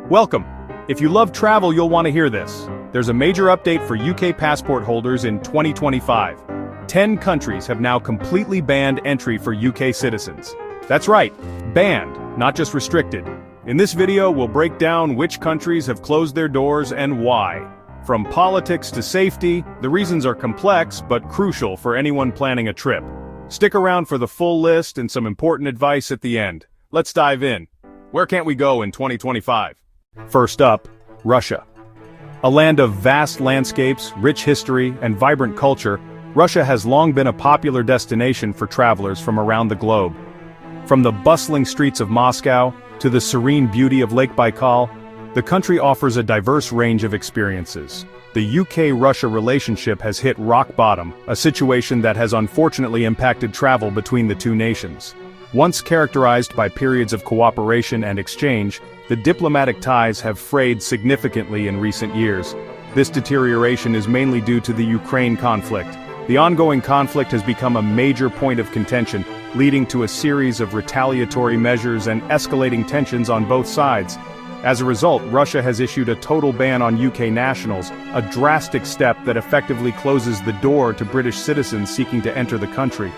Welcome. If you love travel, you'll want to hear this. There's a major update for UK passport holders in 2025. 10 countries have now completely banned entry for UK citizens. That's right, banned, not just restricted. In this video, we'll break down which countries have closed their doors and why. From politics to safety, the reasons are complex but crucial for anyone planning a trip. Stick around for the full list and some important advice at the end. Let's dive in. Where can't we go in 2025? First up, Russia. A land of vast landscapes, rich history, and vibrant culture, Russia has long been a popular destination for travelers from around the globe. From the bustling streets of Moscow to the serene beauty of Lake Baikal, the country offers a diverse range of experiences. The UK-Russia relationship has hit rock bottom, a situation that has unfortunately impacted travel between the two nations. Once characterized by periods of cooperation and exchange, the diplomatic ties have frayed significantly in recent years. This deterioration is mainly due to the Ukraine conflict. The ongoing conflict has become a major point of contention, leading to a series of retaliatory measures and escalating tensions on both sides. As a result, Russia has issued a total ban on UK nationals, a drastic step that effectively closes the door to British citizens seeking to enter the country.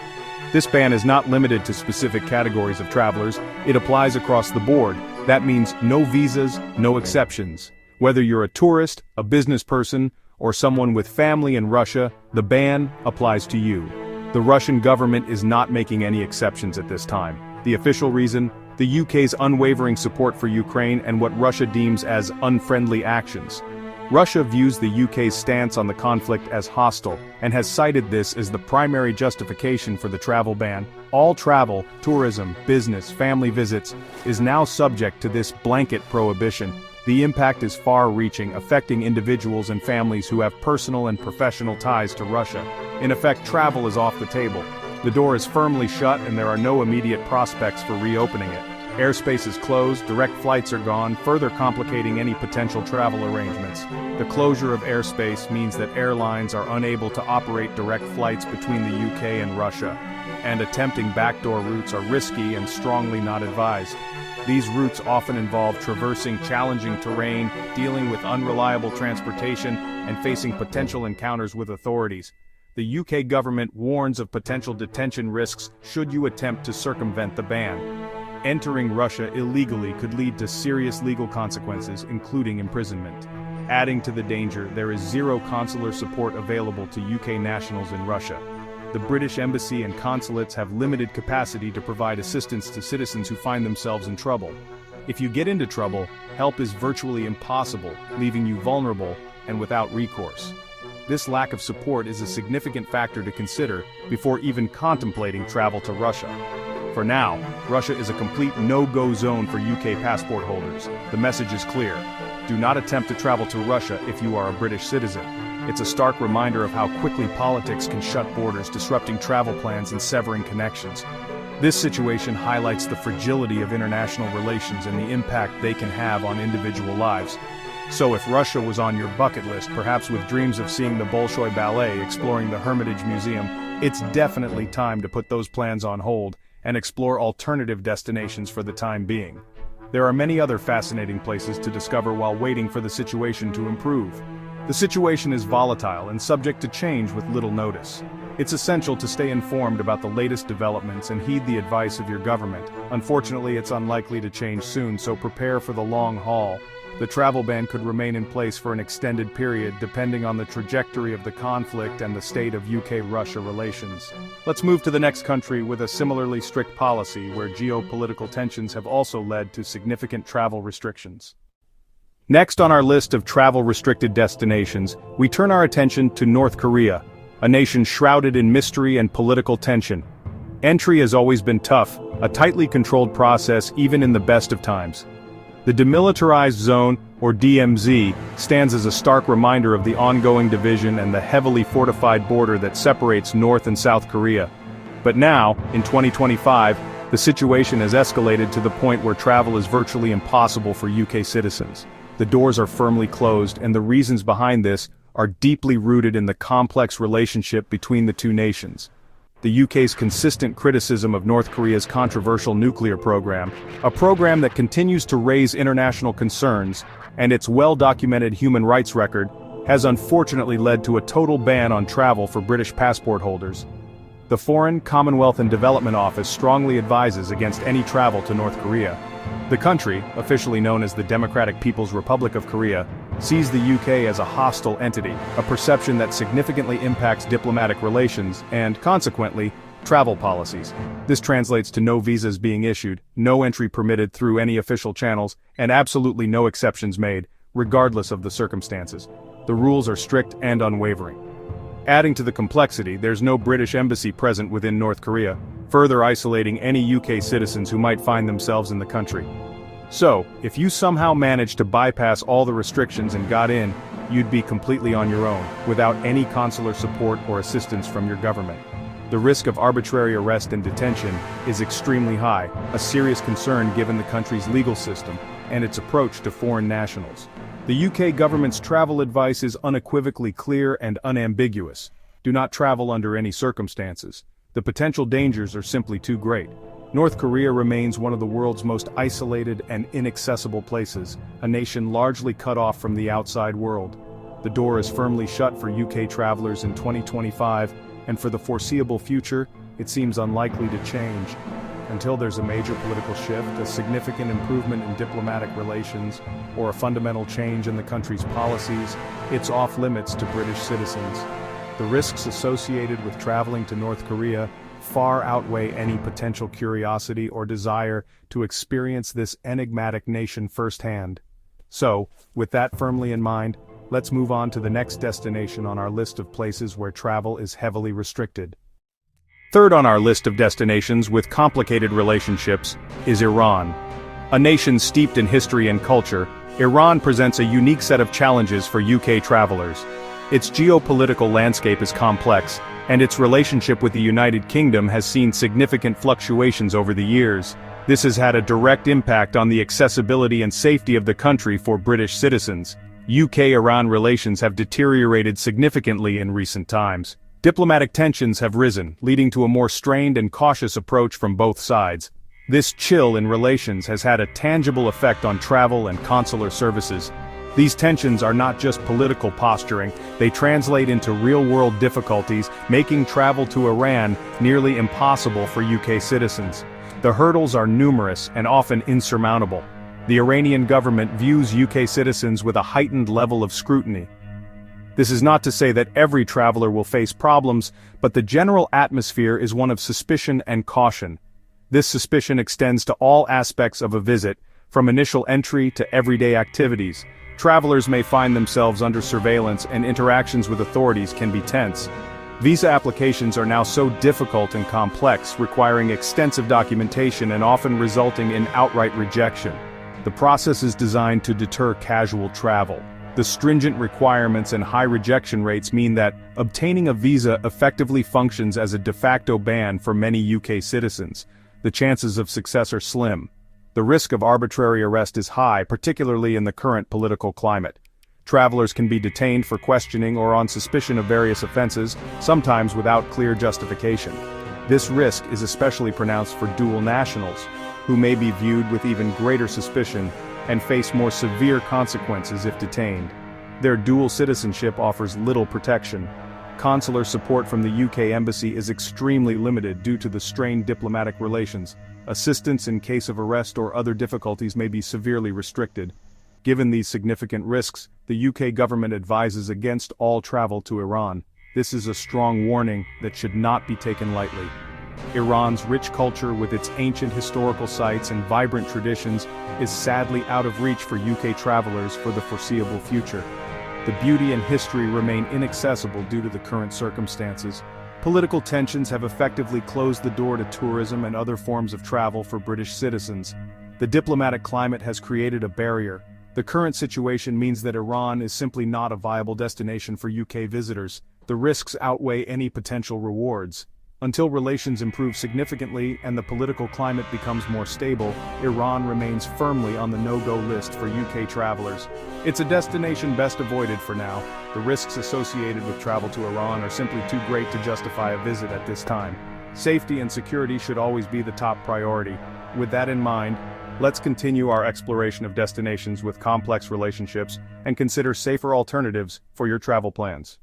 This ban is not limited to specific categories of travelers, it applies across the board. That means no visas, no exceptions. Whether you're a tourist, a business person, or someone with family in Russia, the ban applies to you. The Russian government is not making any exceptions at this time. The official reason? The UK's unwavering support for Ukraine and what Russia deems as unfriendly actions. Russia views the UK's stance on the conflict as hostile, and has cited this as the primary justification for the travel ban. All travel, tourism, business, family visits, is now subject to this blanket prohibition. The impact is far-reaching, affecting individuals and families who have personal and professional ties to Russia. In effect, travel is off the table. The door is firmly shut and there are no immediate prospects for reopening it. Airspace is closed, direct flights are gone, further complicating any potential travel arrangements. The closure of airspace means that airlines are unable to operate direct flights between the UK and Russia, and attempting backdoor routes are risky and strongly not advised. These routes often involve traversing challenging terrain, dealing with unreliable transportation, and facing potential encounters with authorities. The UK government warns of potential detention risks should you attempt to circumvent the ban. Entering Russia illegally could lead to serious legal consequences, including imprisonment. Adding to the danger, there is zero consular support available to UK nationals in Russia. The British Embassy and consulates have limited capacity to provide assistance to citizens who find themselves in trouble. If you get into trouble, help is virtually impossible, leaving you vulnerable and without recourse. This lack of support is a significant factor to consider before even contemplating travel to Russia. For now, Russia is a complete no-go zone for UK passport holders. The message is clear. Do not attempt to travel to Russia if you are a British citizen. It's a stark reminder of how quickly politics can shut borders, disrupting travel plans and severing connections. This situation highlights the fragility of international relations and the impact they can have on individual lives. So if Russia was on your bucket list, perhaps with dreams of seeing the Bolshoi Ballet, exploring the Hermitage Museum, it's definitely time to put those plans on hold and explore alternative destinations for the time being. There are many other fascinating places to discover while waiting for the situation to improve. The situation is volatile and subject to change with little notice. It's essential to stay informed about the latest developments and heed the advice of your government. Unfortunately, it's unlikely to change soon, so prepare for the long haul. The travel ban could remain in place for an extended period depending on the trajectory of the conflict and the state of UK-Russia relations. Let's move to the next country with a similarly strict policy where geopolitical tensions have also led to significant travel restrictions. Next on our list of travel-restricted destinations, we turn our attention to North Korea, a nation shrouded in mystery and political tension. Entry has always been tough, a tightly controlled process even in the best of times. The Demilitarized Zone, or DMZ, stands as a stark reminder of the ongoing division and the heavily fortified border that separates North and South Korea. But now, in 2025, the situation has escalated to the point where travel is virtually impossible for UK citizens. The doors are firmly closed, and the reasons behind this are deeply rooted in the complex relationship between the two nations. the UK's consistent criticism of North Korea's controversial nuclear program, a program that continues to raise international concerns, and its well-documented human rights record, has unfortunately led to a total ban on travel for British passport holders. The Foreign, Commonwealth and Development Office strongly advises against any travel to North Korea. The country, officially known as the Democratic People's Republic of Korea, sees the UK as a hostile entity, a perception that significantly impacts diplomatic relations and, consequently, travel policies. This translates to no visas being issued, no entry permitted through any official channels, and absolutely no exceptions made, regardless of the circumstances. The rules are strict and unwavering. Adding to the complexity, there's no British embassy present within North Korea, further isolating any UK citizens who might find themselves in the country. So, if you somehow managed to bypass all the restrictions and got in, you'd be completely on your own, without any consular support or assistance from your government. The risk of arbitrary arrest and detention is extremely high, a serious concern given the country's legal system and its approach to foreign nationals. The UK government's travel advice is unequivocally clear and unambiguous. Do not travel under any circumstances. The potential dangers are simply too great. North Korea remains one of the world's most isolated and inaccessible places, a nation largely cut off from the outside world. The door is firmly shut for UK travelers in 2025, and for the foreseeable future, it seems unlikely to change. Until there's a major political shift, a significant improvement in diplomatic relations, or a fundamental change in the country's policies, it's off limits to British citizens. The risks associated with traveling to North Korea far outweigh any potential curiosity or desire to experience this enigmatic nation firsthand. So, with that firmly in mind, let's move on to the next destination on our list of places where travel is heavily restricted. Third on our list of destinations with complicated relationships is Iran. A nation steeped in history and culture, Iran presents a unique set of challenges for UK travelers. Its geopolitical landscape is complex, and its relationship with the United Kingdom has seen significant fluctuations over the years. This has had a direct impact on the accessibility and safety of the country for British citizens. UK-Iran relations have deteriorated significantly in recent times. Diplomatic tensions have risen, leading to a more strained and cautious approach from both sides. This chill in relations has had a tangible effect on travel and consular services. These tensions are not just political posturing, they translate into real-world difficulties, making travel to Iran nearly impossible for UK citizens. The hurdles are numerous and often insurmountable. The Iranian government views UK citizens with a heightened level of scrutiny. This is not to say that every traveler will face problems, but the general atmosphere is one of suspicion and caution. This suspicion extends to all aspects of a visit, from initial entry to everyday activities. Travelers may find themselves under surveillance and interactions with authorities can be tense. Visa applications are now so difficult and complex, requiring extensive documentation and often resulting in outright rejection. The process is designed to deter casual travel. The stringent requirements and high rejection rates mean that obtaining a visa effectively functions as a de facto ban for many UK citizens. The chances of success are slim. The risk of arbitrary arrest is high, particularly in the current political climate. Travelers can be detained for questioning or on suspicion of various offenses, sometimes without clear justification. This risk is especially pronounced for dual nationals, who may be viewed with even greater suspicion and face more severe consequences if detained. Their dual citizenship offers little protection. Consular support from the UK Embassy is extremely limited due to the strained diplomatic relations. Assistance in case of arrest or other difficulties may be severely restricted. Given these significant risks, the UK government advises against all travel to Iran. This is a strong warning that should not be taken lightly. Iran's rich culture with its ancient historical sites and vibrant traditions is sadly out of reach for UK travelers for the foreseeable future. The beauty and history remain inaccessible due to the current circumstances. Political tensions have effectively closed the door to tourism and other forms of travel for British citizens. The diplomatic climate has created a barrier. The current situation means that Iran is simply not a viable destination for UK visitors. The risks outweigh any potential rewards. Until relations improve significantly and the political climate becomes more stable, Iran remains firmly on the no-go list for UK travelers. It's a destination best avoided for now. The risks associated with travel to Iran are simply too great to justify a visit at this time. Safety and security should always be the top priority. With that in mind, let's continue our exploration of destinations with complex relationships and consider safer alternatives for your travel plans.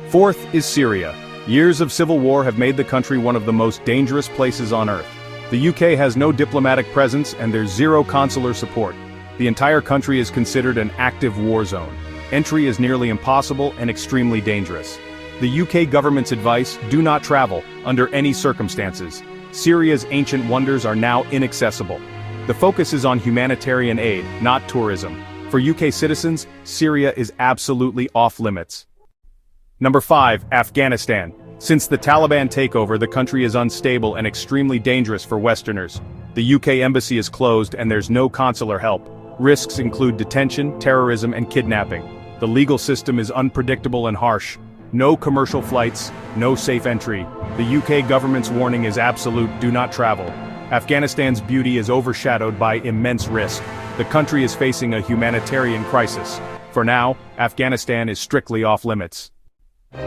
Fourth is Syria. Years of civil war have made the country one of the most dangerous places on earth. The UK has no diplomatic presence and there's zero consular support. The entire country is considered an active war zone. Entry is nearly impossible and extremely dangerous. The UK government's advice: do not travel, under any circumstances. Syria's ancient wonders are now inaccessible. The focus is on humanitarian aid, not tourism. For UK citizens, Syria is absolutely off-limits. Number 5. Afghanistan. Since the Taliban takeover, the country is unstable and extremely dangerous for Westerners. The UK embassy is closed and there's no consular help. Risks include detention, terrorism, and kidnapping. The legal system is unpredictable and harsh. No commercial flights, no safe entry. The UK government's warning is absolute: do not travel. Afghanistan's beauty is overshadowed by immense risk. The country is facing a humanitarian crisis. For now, Afghanistan is strictly off-limits.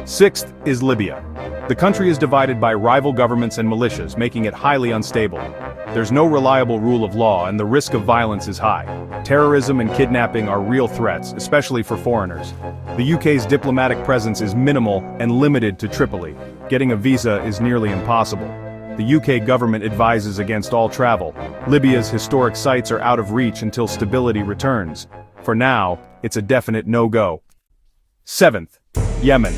Sixth is Libya. The country is divided by rival governments and militias, making it highly unstable. There's no reliable rule of law and the risk of violence is high. Terrorism and kidnapping are real threats, especially for foreigners. The UK's diplomatic presence is minimal and limited to Tripoli. Getting a visa is nearly impossible. The UK government advises against all travel. Libya's historic sites are out of reach until stability returns. For now, it's a definite no-go. Seventh, Yemen.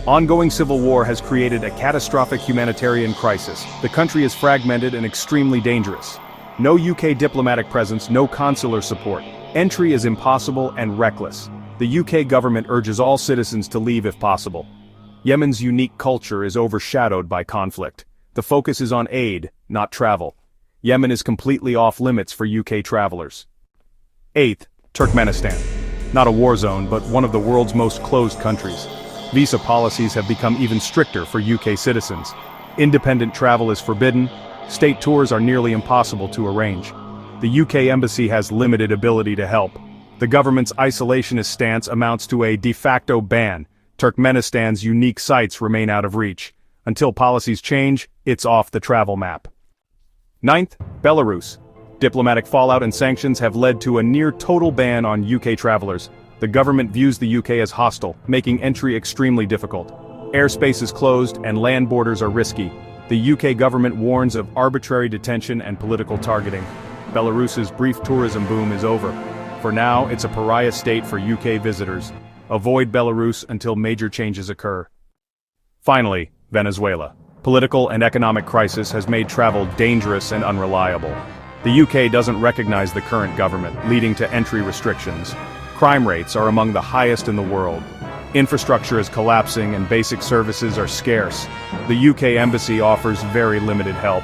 Ongoing civil war has created a catastrophic humanitarian crisis. The country is fragmented and extremely dangerous. No UK diplomatic presence, no consular support. Entry is impossible and reckless. The UK government urges all citizens to leave if possible. Yemen's unique culture is overshadowed by conflict. The focus is on aid, not travel. Yemen is completely off-limits for UK travelers. Eighth, Turkmenistan. Not a war zone, but one of the world's most closed countries. Visa policies have become even stricter for UK citizens. Independent travel is forbidden. State tours are nearly impossible to arrange. The UK embassy has limited ability to help. The government's isolationist stance amounts to a de facto ban. Turkmenistan's unique sites remain out of reach. Until policies change, it's off the travel map. Ninth, Belarus. Diplomatic fallout and sanctions have led to a near-total ban on UK travelers. The government views the UK as hostile, making entry extremely difficult. Airspace is closed and land borders are risky. The UK government warns of arbitrary detention and political targeting. Belarus's brief tourism boom is over. For now, it's a pariah state for UK visitors. Avoid Belarus until major changes occur. Finally, Venezuela. Political and economic crisis has made travel dangerous and unreliable. The UK doesn't recognize the current government, leading to entry restrictions. Crime rates are among the highest in the world. Infrastructure is collapsing and basic services are scarce. The UK embassy offers very limited help.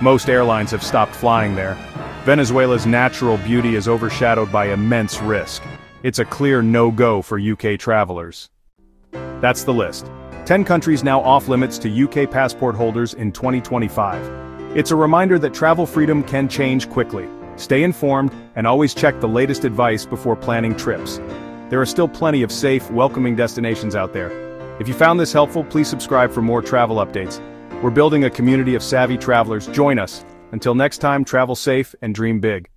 Most airlines have stopped flying there. Venezuela's natural beauty is overshadowed by immense risk. It's a clear no-go for UK travelers. That's the list. 10 countries now off-limits to UK passport holders in 2025. It's a reminder that travel freedom can change quickly. Stay informed and always check the latest advice before planning trips. There are still plenty of safe, welcoming destinations out there. If you found this helpful, please subscribe for more travel updates. We're building a community of savvy travelers. Join us. Until next time, travel safe and dream big.